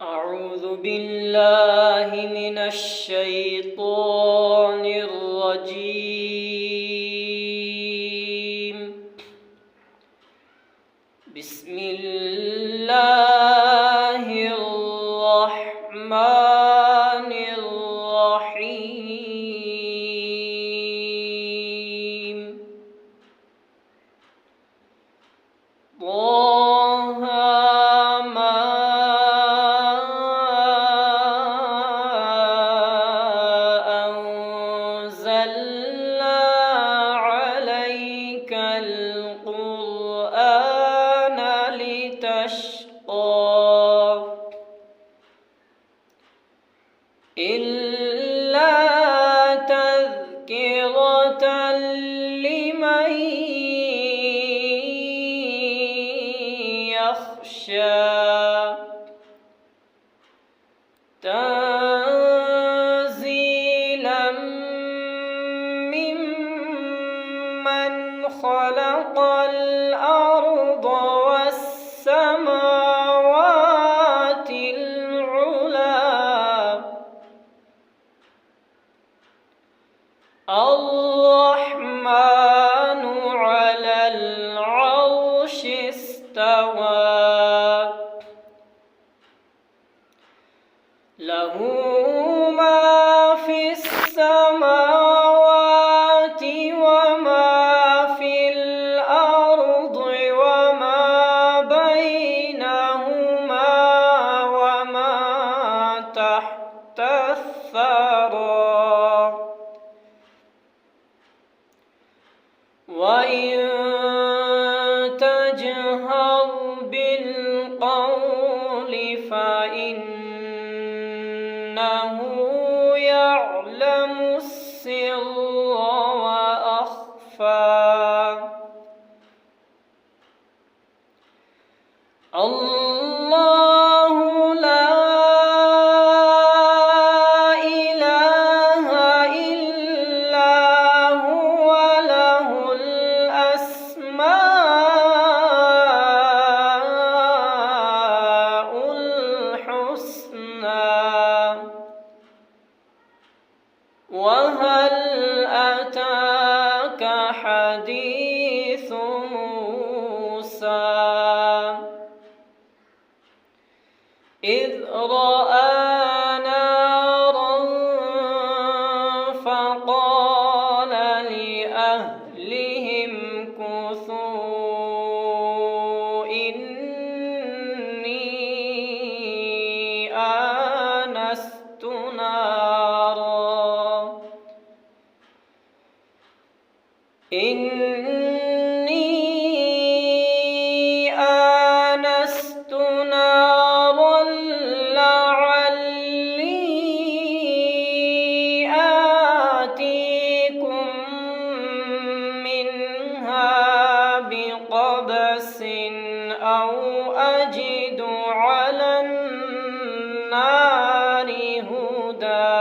أعوذ بالله من الشيطان الرجيم. بسم الله الرحمن الرحيم. طه ما أنزلنا عليك القرآن لتشقى إلا تذكرة لمن يخشى تنزيلا ممن خلق الأرض والسماوات العلى الرحمن على العرش استوى له ما في السماوات وما في الأرض وما بينهما وما تحت الثرى وإن تجهر بالقول فإنه يعلم السر وأخفى. الله لا إله إلا هو له الأسماء الحسنى. وهل أتاك حديث موسى إذ رأى نارا فقال لأهلهم كثوا إني آنست نارا لعلي آتيكم منها بقبس أو أجد على النار هدى.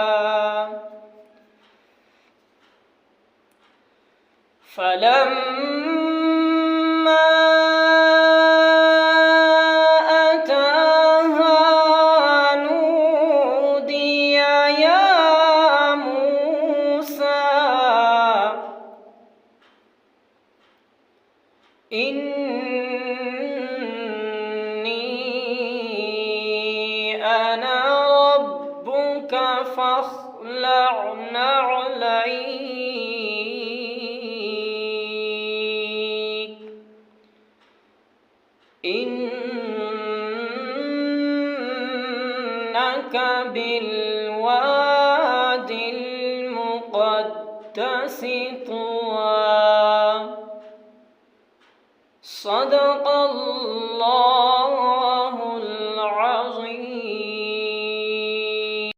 فلما أتاها نودي يا موسى إني أنا ربك فاخلع نعليك إنك بالواد المقدس طوى. صدق الله